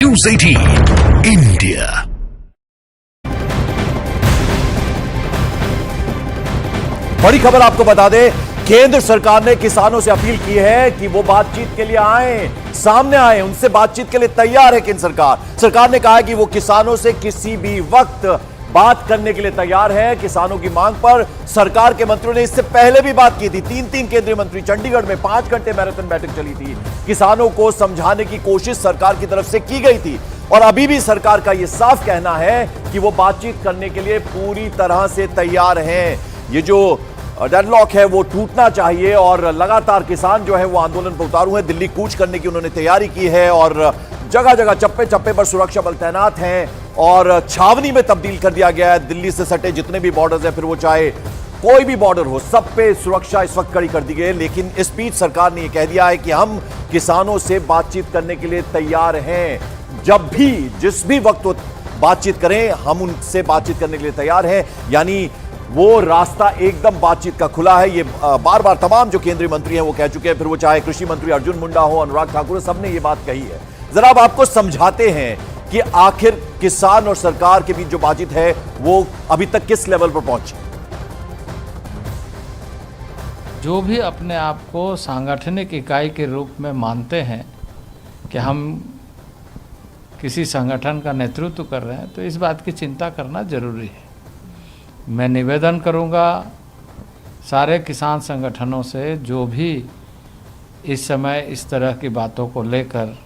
News 18 India। बड़ी खबर आपको बता दें, केंद्र सरकार ने किसानों से अपील की है कि वो बातचीत के लिए आए, सामने आए, उनसे बातचीत के लिए तैयार है केंद्र सरकार। सरकार ने कहा है कि वो किसानों से किसी भी वक्त बात करने के लिए तैयार है। किसानों की मांग पर सरकार के मंत्रियों ने इससे पहले भी बात की थी। तीन केंद्रीय मंत्री चंडीगढ़ में 5 घंटे मैराथन बैठक चली थी। किसानों को समझाने की कोशिश सरकार की तरफ से की गई थी और अभी भी सरकार का यह साफ कहना है कि वो बातचीत करने के लिए पूरी तरह से तैयार हैं। ये जो डेडलॉक है वो टूटना चाहिए और लगातार किसान जो है वो आंदोलन पर उतारू हैं। दिल्ली कूच करने की उन्होंने तैयारी की है और जगह जगह चप्पे चप्पे पर सुरक्षा बल तैनात हैं और छावनी में तब्दील कर दिया गया है। दिल्ली से सटे जितने भी बॉर्डर्स हैं, फिर वो चाहे कोई भी बॉर्डर हो, सब पे सुरक्षा इस वक्त कड़ी कर दी गई है। लेकिन इस बीच सरकार ने यह कह दिया है कि हम किसानों से बातचीत करने के लिए तैयार हैं। जब भी जिस भी वक्त बातचीत करें, हम उनसे बातचीत करने के लिए तैयार हैं। यानी वो रास्ता एकदम बातचीत का खुला है। ये बार बार तमाम जो केंद्रीय मंत्री हैं वो कह चुके हैं, फिर वो चाहे कृषि मंत्री अर्जुन मुंडा हो, अनुराग ठाकुर, सबने ये बात कही है। जरा अब आपको समझाते हैं कि आखिर किसान और सरकार के बीच जो बातचीत है वो अभी तक किस लेवल पर पहुंची। जो भी अपने आप को सांगठनिक इकाई के रूप में मानते हैं कि हम किसी संगठन का नेतृत्व कर रहे हैं, तो इस बात की चिंता करना जरूरी है। मैं निवेदन करूंगा सारे किसान संगठनों से, जो भी इस समय इस तरह की बातों को लेकर,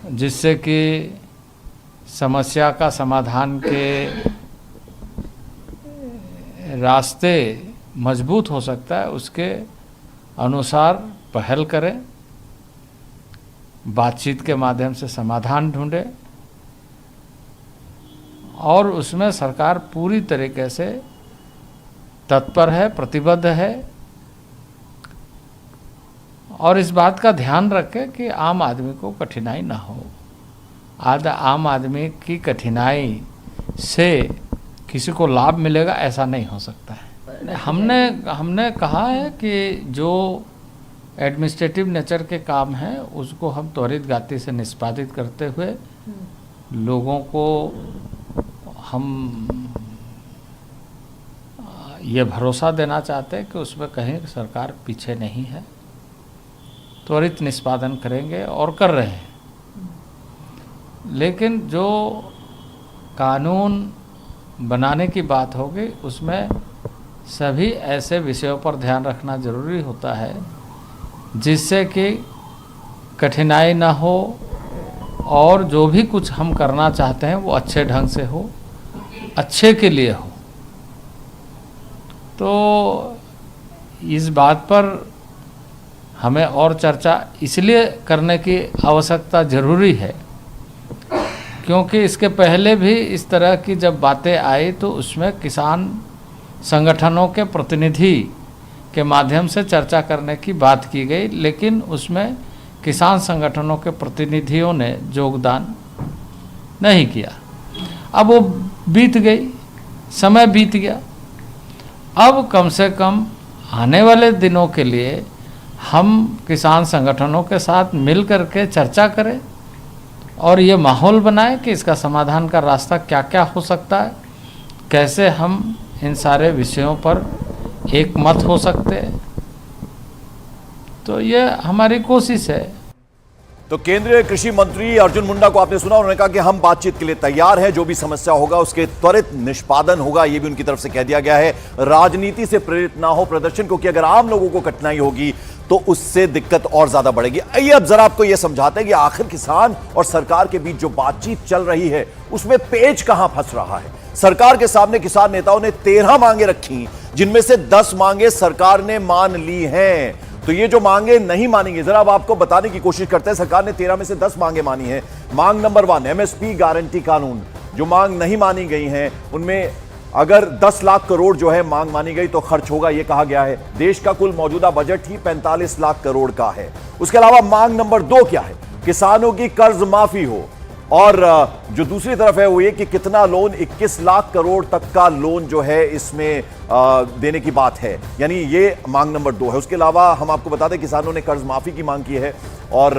जिससे कि समस्या का समाधान के रास्ते मजबूत हो सकता है, उसके अनुसार पहल करें, बातचीत के माध्यम से समाधान ढूंढें और उसमें सरकार पूरी तरीके से तत्पर है, प्रतिबद्ध है और इस बात का ध्यान रखें कि आम आदमी को कठिनाई ना हो। आम आदमी की कठिनाई से किसी को लाभ मिलेगा, ऐसा नहीं हो सकता है। हमने कहा है कि जो एडमिनिस्ट्रेटिव नेचर के काम हैं उसको हम त्वरित गति से निष्पादित करते हुए लोगों को हम ये भरोसा देना चाहते हैं कि उसमें कहीं सरकार पीछे नहीं है। त्वरित निष्पादन करेंगे और कर रहे हैं। लेकिन जो कानून बनाने की बात होगी उसमें सभी ऐसे विषयों पर ध्यान रखना जरूरी होता है जिससे कि कठिनाई ना हो और जो भी कुछ हम करना चाहते हैं वो अच्छे ढंग से हो, अच्छे के लिए हो। तो इस बात पर हमें और चर्चा इसलिए करने की आवश्यकता जरूरी है क्योंकि इसके पहले भी इस तरह की जब बातें आई तो उसमें किसान संगठनों के प्रतिनिधि के माध्यम से चर्चा करने की बात की गई, लेकिन उसमें किसान संगठनों के प्रतिनिधियों ने योगदान नहीं किया। अब वो बीत गई, समय बीत गया। अब कम से कम आने वाले दिनों के लिए हम किसान संगठनों के साथ मिल करके चर्चा करें और ये माहौल बनाएं कि इसका समाधान का रास्ता क्या क्या हो सकता है, कैसे हम इन सारे विषयों पर एक मत हो सकते हैं। तो ये हमारी कोशिश है। तो केंद्रीय कृषि मंत्री अर्जुन मुंडा को आपने सुना, उन्होंने कहा कि हम बातचीत के लिए तैयार हैं, जो भी समस्या होगा उसके त्वरित निष्पादन होगा, यह भी उनकी तरफ से कह दिया गया है। राजनीति से प्रेरित ना हो प्रदर्शन, क्योंकि अगर आम लोगों को कठिनाई होगी तो उससे दिक्कत और ज्यादा बढ़ेगी। आइए अब जरा आपको यह समझाते हैं कि आखिर किसान और सरकार के बीच जो बातचीत चल रही है उसमें पेच कहां फंस रहा है। सरकार के सामने किसान नेताओं ने 13 मांगे रखी, जिनमें से 10 मांगे सरकार ने मान ली हैं। तो ये जो मांगे नहीं मानेंगे, जरा अब आपको बताने की कोशिश करते हैं। सरकार ने 13 में से 10 मांगे मानी है। मांग नंबर 1 एमएसपी गारंटी कानून। जो मांग नहीं मानी गई हैं उनमें अगर 10 लाख करोड़ जो है मांग मानी गई तो खर्च होगा, यह कहा गया है। देश का कुल मौजूदा बजट ही 45 लाख करोड़ का है। उसके अलावा मांग नंबर 2 क्या है? किसानों की कर्ज माफी हो और जो दूसरी तरफ है वो ये कि कितना लोन, 21 लाख करोड़ तक का लोन जो है इसमें देने की बात है, यानी ये मांग नंबर 2 है। उसके अलावा हम आपको बता दें किसानों ने कर्ज माफी की मांग की है और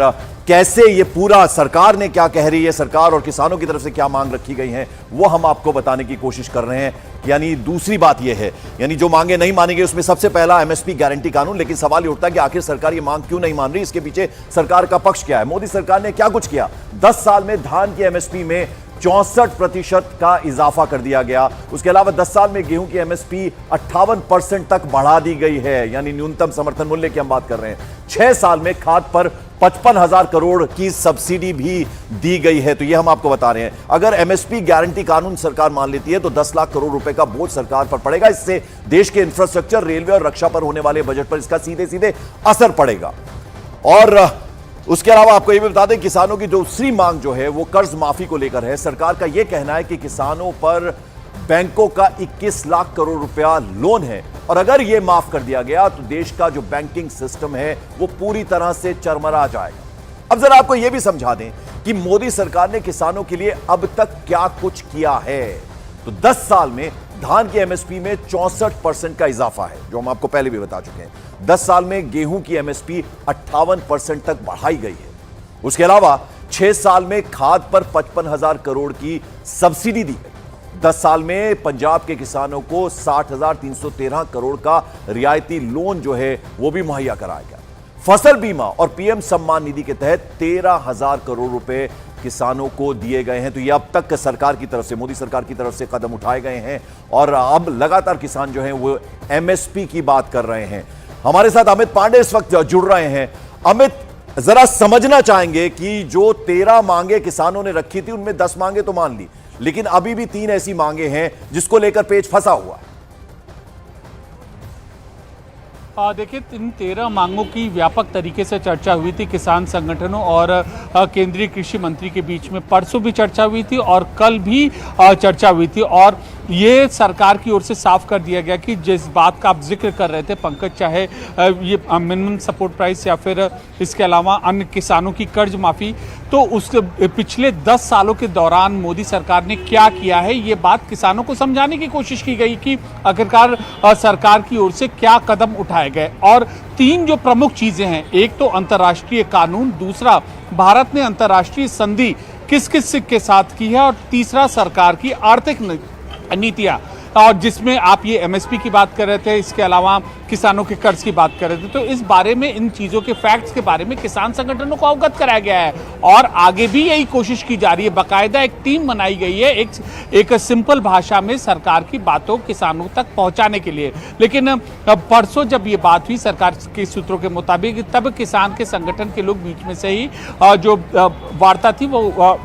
कैसे ये पूरा सरकार ने क्या कह रही है, सरकार और किसानों की तरफ से क्या मांग रखी गई है, वो हम आपको बताने की कोशिश कर रहे हैं। यानी दूसरी बात यह है, यानी जो मांगे नहीं मानी गई उसमें सबसे पहला एमएसपी गारंटी कानून। लेकिन सवाल ये उठता है कि आखिर सरकार ये मांग क्यों नहीं मान रही, इसके पीछे सरकार का पक्ष क्या है, मोदी सरकार ने क्या कुछ किया। 10 साल में धान की एमएसपी में 64% का इजाफा कर दिया गया। उसके अलावा 10 साल में गेहूं की एमएसपी 58% तक बढ़ा दी गई है, यानी न्यूनतम समर्थन मूल्य की हम बात कर रहे हैं। 6 साल में खाद पर 55,000 करोड़ की सब्सिडी भी दी गई है। तो यह हम आपको बता रहे हैं, अगर एमएसपी गारंटी कानून सरकार मान लेती है तो 10 लाख करोड़ रुपए का बोझ सरकार पर पड़ेगा। इससे देश के इंफ्रास्ट्रक्चर, रेलवे और रक्षा पर होने वाले बजट पर इसका सीधे सीधे असर पड़ेगा। और उसके अलावा आपको यह भी बता दें, किसानों की दूसरी मांग जो है वो कर्ज माफी को लेकर है। सरकार का यह कहना है कि किसानों पर बैंकों का 21 लाख करोड़ रुपया लोन है और अगर यह माफ कर दिया गया तो देश का जो बैंकिंग सिस्टम है वो पूरी तरह से चरमरा जाएगा। अब जरा आपको यह भी समझा दें कि मोदी सरकार ने किसानों के लिए अब तक क्या कुछ किया है। तो 10 साल में धान की एमएसपी में 64% का इजाफा है, जो हम आपको पहले भी बता चुके हैं। 10 साल में गेहूं की एमएसपी 58% तक बढ़ाई गई है। उसके अलावा 6 साल में खाद पर 55,000 करोड़ की सब्सिडी दी गई। 10 साल में पंजाब के किसानों को 60,313 करोड़ का रियायती लोन जो है वो भी मुहैया कराया गया। फसल बीमा और पीएम सम्मान निधि के तहत 13,000 करोड़ रुपए किसानों को दिए गए हैं। तो ये अब तक सरकार की तरफ से, मोदी सरकार की तरफ से कदम उठाए गए हैं और अब लगातार किसान जो हैं वो एमएसपी की बात कर रहे हैं। हमारे साथ अमित पांडे इस वक्त जुड़ रहे हैं। अमित, जरा समझना चाहेंगे कि जो 13 मांगे किसानों ने रखी थी उनमें 10 मांगे तो मान ली, लेकिन अभी भी 3 ऐसी मांगे हैं जिसको लेकर पेच फंसा हुआ है। देखिए, इन 13 मांगों की व्यापक तरीके से चर्चा हुई थी किसान संगठनों और केंद्रीय कृषि मंत्री के बीच में। परसों भी चर्चा हुई थी और कल भी चर्चा हुई थी और ये सरकार की ओर से साफ कर दिया गया कि जिस बात का आप जिक्र कर रहे थे पंकज, चाहे ये मिनिमम सपोर्ट प्राइस या फिर इसके अलावा अन्य किसानों की कर्ज माफ़ी, तो उस पिछले 10 सालों के दौरान मोदी सरकार ने क्या किया है, ये बात किसानों को समझाने की कोशिश की गई कि आखिरकार सरकार की ओर से क्या कदम उठाए गए। और 3 जो प्रमुख चीज़ें हैं, एक तो अंतर्राष्ट्रीय कानून, दूसरा भारत ने अंतर्राष्ट्रीय संधि किस किस के साथ की है और तीसरा सरकार की आर्थिक नीतियाँ, और जिसमें आप ये एमएसपी की बात कर रहे थे, इसके अलावा किसानों के कर्ज की बात कर रहे थे। तो इस बारे में, इन चीज़ों के फैक्ट्स के बारे में किसान संगठनों को अवगत कराया गया है और आगे भी यही कोशिश की जा रही है। बाकायदा एक टीम बनाई गई है एक सिंपल भाषा में सरकार की बातों किसानों तक पहुंचाने के लिए। लेकिन परसों जब ये बात हुई सरकार के सूत्रों के मुताबिक, तब किसान के संगठन के लोग बीच में से ही जो वार्ता थी वो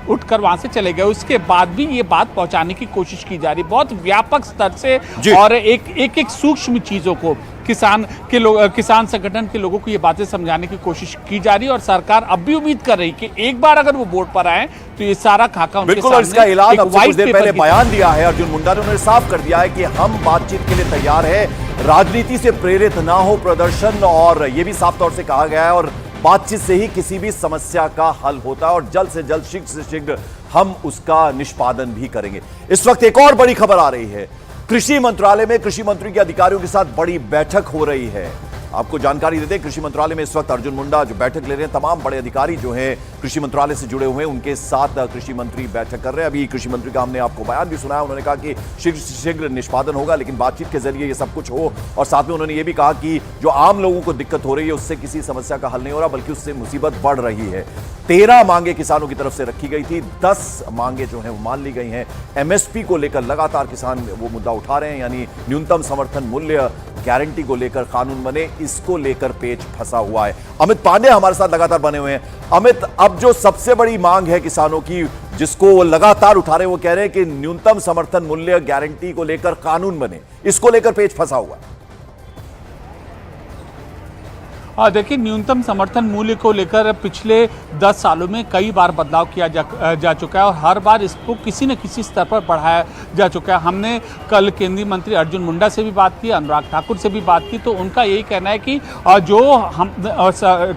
उठकर वहां से चले गए। उसके बाद भी ये बात पहुंचाने की कोशिश की जा रही है बहुत व्यापक स्तर से और एक सूक्ष्म चीजों को किसान संगठन के लोगों को ये बातें समझाने की कोशिश की जा रही है और सरकार अब भी उम्मीद कर रही है कि एक बार अगर वो बोर्ड पर आए तो ये सारा खाका उनके बिल्कुल। सामने इसका ऐलान एक अब कुछ वाइट देर पेपर पहले की बयान दिया है अर्जुन मुंडा ने, उन्होंने साफ कर दिया है कि हम बातचीत के लिए तैयार है, राजनीति से प्रेरित ना हो प्रदर्शन, और यह भी साफ तौर से कहा गया है और बातचीत से ही किसी भी समस्या का हल होता है और जल्द से जल्द, शीघ्र से शीघ्र हम उसका निष्पादन भी करेंगे। इस वक्त एक और बड़ी खबर आ रही है, कृषि मंत्रालय में कृषि मंत्री के अधिकारियों के साथ बड़ी बैठक हो रही है। आपको जानकारी देते हैं, कृषि मंत्रालय में इस वक्त अर्जुन मुंडा जो बैठक ले रहे हैं, तमाम बड़े अधिकारी जो हैं कृषि मंत्रालय से जुड़े हुए हैं, उनके साथ कृषि मंत्री बैठक कर रहे हैं। अभी कृषि मंत्री का हमने आपको बयान भी सुनाया, उन्होंने कहा कि शीघ्र से शीघ्र निष्पादन होगा, लेकिन बातचीत के जरिए ये सब कुछ हो। और साथ में उन्होंने ये भी कहा कि जो आम लोगों को दिक्कत हो रही है उससे किसी समस्या का हल नहीं हो रहा, बल्कि उससे मुसीबत बढ़ रही है। 13 मांगे किसानों की तरफ से रखी गई थी, 10 मांगे जो हैं वो मान ली गई हैं। एमएसपी को लेकर लगातार किसान वो मुद्दा उठा रहे हैं, यानी न्यूनतम समर्थन मूल्य गारंटी को लेकर कानून बने, इसको लेकर पेच फंसा हुआ है। अमित पांडे हमारे साथ लगातार बने हुए हैं। अमित, अब जो सबसे बड़ी मांग है किसानों की, जिसको वो लगातार उठा रहे हैं, वो कह रहे हैं कि न्यूनतम समर्थन मूल्य गारंटी को लेकर कानून बने, इसको लेकर पेच फंसा हुआ है। देखिए, न्यूनतम समर्थन मूल्य को लेकर पिछले 10 सालों में कई बार बदलाव किया जा चुका है और हर बार इसको किसी न किसी स्तर पर बढ़ाया जा चुका है। हमने कल केंद्रीय मंत्री अर्जुन मुंडा से भी बात की, अनुराग ठाकुर से भी बात की, तो उनका यही कहना है कि जो हम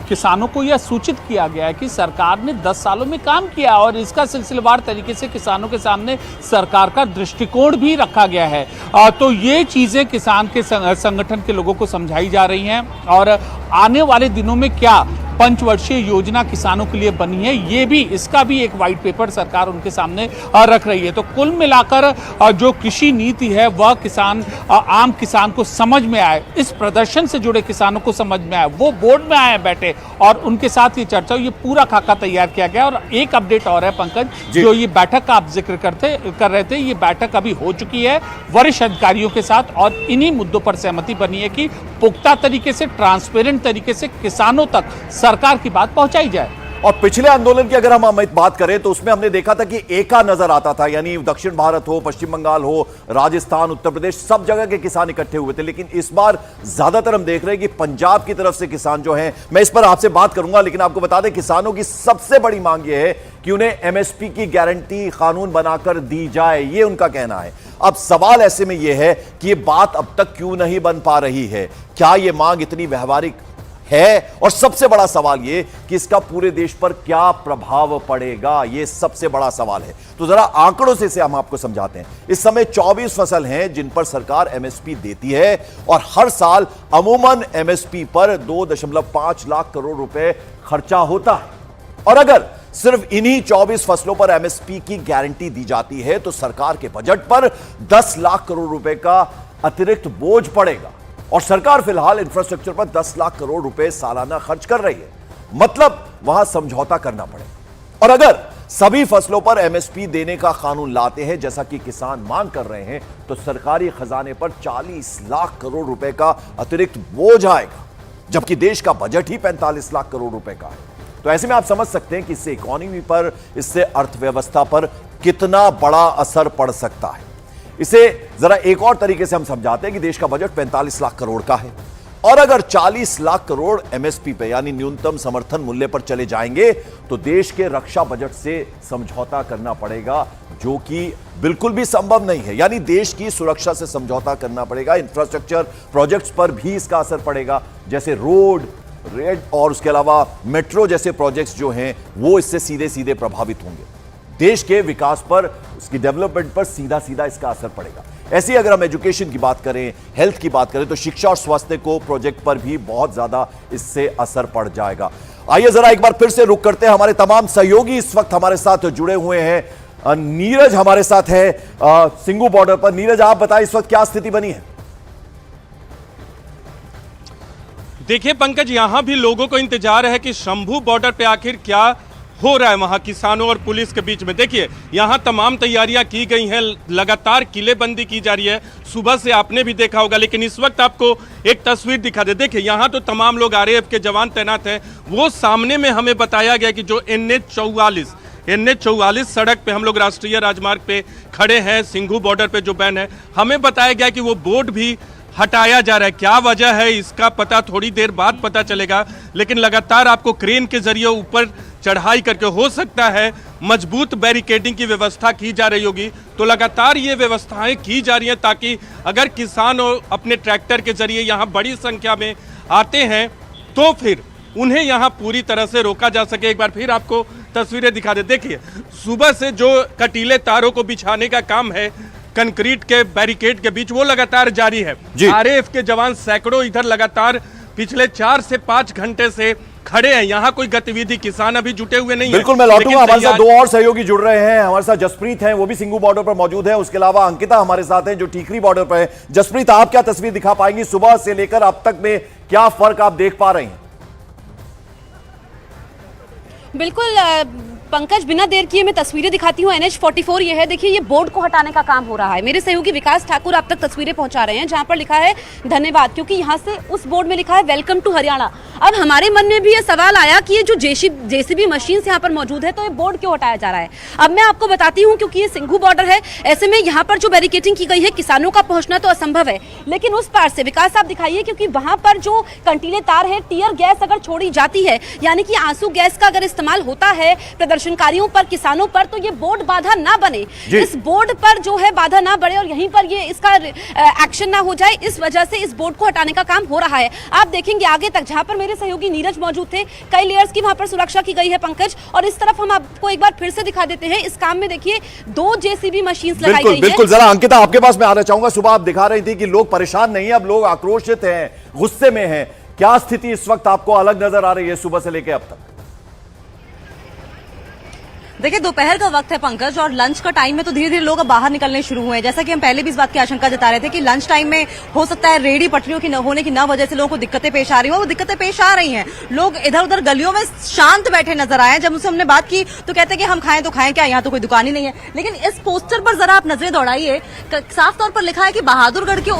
किसानों को यह सूचित किया गया है कि सरकार ने 10 सालों में काम किया और इसका सिलसिलेवार तरीके से किसानों के सामने सरकार का दृष्टिकोण भी रखा गया है। तो ये चीज़ें किसान के संगठन के लोगों को समझाई जा रही हैं और आने वाले दिनों में क्या पंचवर्षीय योजना किसानों के लिए बनी है, ये भी, इसका भी एक व्हाइट पेपर सरकार उनके सामने रख रही है। तो कुल मिलाकर जो कृषि नीति है वह आम किसान को समझ में आए, इस प्रदर्शन से जुड़े किसानों को समझ में आए, वो बोर्ड में आए बैठे और उनके साथ ये चर्चा, ये पूरा खाका तैयार किया गया। और एक अपडेट और है पंकज, जो ये बैठक का आप जिक्र कर रहे थे, ये बैठक अभी हो चुकी है वरिष्ठ अधिकारियों के साथ और इन्हीं मुद्दों पर सहमति बनी है कि पुख्ता तरीके से, ट्रांसपेरेंट तरीके से किसानों तक सरकार की बात पहुंचाई जाए। और पिछले आंदोलन की अगर हम बात करें तो उसमें हमने देखा था कि एका नजर आता था, यानी दक्षिण भारत हो, पश्चिम बंगाल हो, राजस्थान, उत्तर प्रदेश, सब जगह के किसान इकट्ठे हुए थे। लेकिन इस बार ज्यादातर हम देख रहे हैं कि पंजाब की तरफ से किसान जो हैं, मैं इस पर आपसे बात करूंगा, लेकिन आपको बता दें किसानों की सबसे बड़ी मांग यह है कि उन्हें एमएसपी की गारंटी कानून बनाकर दी जाए, यह उनका कहना है। अब सवाल ऐसे में यह है कि यह बात अब तक क्यों नहीं बन पा रही है, क्या यह मांग इतनी व्यवहारिक है, और सबसे बड़ा सवाल यह कि इसका पूरे देश पर क्या प्रभाव पड़ेगा, यह सबसे बड़ा सवाल है। तो जरा आंकड़ों से इसे हम आपको समझाते हैं। इस समय 24 फसल हैं जिन पर सरकार एमएसपी देती है और हर साल अमूमन एमएसपी पर 2.5 लाख करोड़ रुपए खर्चा होता है। और अगर सिर्फ इन्हीं 24 फसलों पर एमएसपी की गारंटी दी जाती है तो सरकार के बजट पर 10 लाख करोड़ रुपए का अतिरिक्त बोझ पड़ेगा और सरकार फिलहाल इंफ्रास्ट्रक्चर पर 10 लाख करोड़ रुपए सालाना खर्च कर रही है, मतलब वहां समझौता करना पड़ेगा। और अगर सभी फसलों पर एमएसपी देने का कानून लाते हैं जैसा कि किसान मांग कर रहे हैं तो सरकारी खजाने पर 40 लाख करोड़ रुपए का अतिरिक्त बोझ आएगा, जबकि देश का बजट ही 45 लाख करोड़ रुपए का है। तो ऐसे में आप समझ सकते हैं कि इससे इकोनॉमी पर, इससे अर्थव्यवस्था पर कितना बड़ा असर पड़ सकता है। इसे जरा एक और तरीके से हम समझाते हैं कि देश का बजट 45 लाख करोड़ का है और अगर 40 लाख करोड़ एमएसपी पे यानी न्यूनतम समर्थन मूल्य पर चले जाएंगे तो देश के रक्षा बजट से समझौता करना पड़ेगा, जो कि बिल्कुल भी संभव नहीं है। यानी देश की सुरक्षा से समझौता करना पड़ेगा। इंफ्रास्ट्रक्चर प्रोजेक्ट्स पर भी इसका असर पड़ेगा, जैसे रोड, रेल और उसके अलावा मेट्रो जैसे प्रोजेक्ट्स जो हैं वो इससे सीधे सीधे प्रभावित होंगे। देश के विकास पर, उसकी डेवलपमेंट पर सीधा सीधा इसका असर पड़ेगा। ऐसी अगर हम एजुकेशन की बात करें, हेल्थ की बात करें, तो शिक्षा और स्वास्थ्य को प्रोजेक्ट पर भी बहुत ज्यादा इससे असर पड़ जाएगा। आइए जरा एक बार फिर से रुक करते हैं। हमारे तमाम सहयोगी इस वक्त हमारे साथ जुड़े हुए हैं। नीरज हमारे साथ है सिंघू बॉर्डर पर। नीरज, आप बताएं इस वक्त क्या स्थिति बनी है? देखिए पंकज, यहां भी लोगों को इंतजार है कि शंभू बॉर्डर पे आखिर क्या हो रहा है वहां किसानों और पुलिस के बीच में। देखिए यहां तमाम तैयारियां की गई हैं, लगातार किलेबंदी की जा रही है, सुबह से आपने भी देखा होगा। लेकिन इस वक्त आपको एक तस्वीर दिखा दे। देखिए यहां तो तमाम लोग आरएएफ के जवान तैनात हैं। वो सामने में हमें बताया गया कि जो NH-44 सड़क पे हम लोग राष्ट्रीय राजमार्ग पे खड़े हैं, सिंघू बॉर्डर पे जो बैन है, हमें बताया गया कि वो बोर्ड भी हटाया जा रहा है। क्या वजह है इसका पता थोड़ी देर बाद पता चलेगा, लेकिन लगातार आपको क्रेन के जरिए ऊपर चढ़ाई करके, हो सकता है मजबूत बैरिकेडिंग की व्यवस्था की जा रही होगी। तो लगातार ये व्यवस्थाएं की जा रही हैं ताकि अगर किसान अपने ट्रैक्टर के जरिए यहाँ बड़ी संख्या में आते हैं तो फिर उन्हें यहाँ पूरी तरह से रोका जा सके। एक बार फिर आपको तस्वीरें दिखा दे। देखिए सुबह से जो कटीले तारों को बिछाने का काम है कंक्रीट के बैरिकेड के बीच, वो लगातार जारी है। आरएएफ के जवान सैकड़ों इधर लगातार पिछले 4 से 5 घंटे से खड़े हैं। यहाँ कोई गतिविधि, किसान अभी जुटे हुए नहीं है। बिल्कुल, मैं लौटूंगा। हमारे साथ 2 और सहयोगी जुड़ रहे हैं। हमारे साथ जसप्रीत हैं, वो भी सिंघू बॉर्डर पर मौजूद है। उसके अलावा अंकिता हमारे साथ हैं जो टीकरी बॉर्डर पर है। जसप्रीत, आप क्या तस्वीर दिखा पाएंगी सुबह से लेकर अब तक में, क्या फर्क आप देख पा रहे हैं? बिल्कुल, पंकज, बिना देर किए मैं तस्वीरें दिखाती हूँ। NH44 ये है, देखिए ये बोर्ड को हटाने का काम हो रहा है। मेरे सहयोगी विकास ठाकुर आप तक तस्वीरें पहुंचा रहे हैं जहां पर लिखा है धन्यवाद, क्योंकि यहां से उस बोर्ड में लिखा है वेलकम टू हरियाणा। अब हमारे मन में भी ये सवाल आया कि ये जो जेसीबी मशीन यहाँ पर मौजूद है तो ये बोर्ड क्यों हटाया जा रहा है। अब मैं आपको बताती हूँ, क्योंकि ये सिंघू बॉर्डर है, ऐसे में यहाँ पर जो बैरिकेटिंग की गई है किसानों का पहुंचना तो असंभव है, लेकिन उस पार से विकास आप दिखाइए, क्योंकि वहां पर जो कंटीले तार है, टियर गैस अगर छोड़ी जाती है, यानी कि आंसू गैस का अगर इस्तेमाल होता है प्रदर्शनकारियों पर, किसानों पर, तो ये बोर्ड बाधा ना बने, इस बोर्ड पर जो है बाधा ना बढ़े और यहीं पर ये इसका एक्शन ना हो जाए, इस वजह से इस बोर्ड को हटाने का काम हो रहा है। आप देखेंगे आगे तक, जहां पर मेरे सहयोगी नीरज मौजूद थे, कई लेयर्स की वहां पर सुरक्षा की गई है पंकज, और इस तरफ हम आपको एक बार फिर से दिखा देते हैं। इस काम में देखिए 2 जेसीबी मशीन लगाई गई है। बिल्कुल, जरा अंकिता आपके पास मैं आना चाहूंगा। सुबह आप दिखा रही थी कि लोग परेशान नहीं है, अब लोग आक्रोशित हैं, गुस्से में हैं। क्या स्थिति इस वक्त आपको अलग नजर आ रही है सुबह से लेकर अब तक? देखिए, दोपहर का वक्त है पंकज, और लंच का टाइम में तो धीरे धीरे लोग अब बाहर निकलने शुरू हुए हैं। जैसा कि हम पहले भी इस बात की आशंका जता रहे थे कि लंच टाइम में हो सकता है रेहड़ी पटरियों की न होने की वजह से लोगों को दिक्कतें पेश आ रही हो, वो दिक्कतें पेश आ रही हैं। लोग इधर उधर गलियों में शांत बैठे नजर आए। जब उनसे हमने बात की तो कहते हैं कि हम खाएं तो खाएं क्या, यहाँ तो कोई दुकान ही नहीं है। लेकिन इस पोस्टर पर जरा आप नजरें दौड़ाइए, साफ तौर पर लिखा है कि बहादुरगढ़ के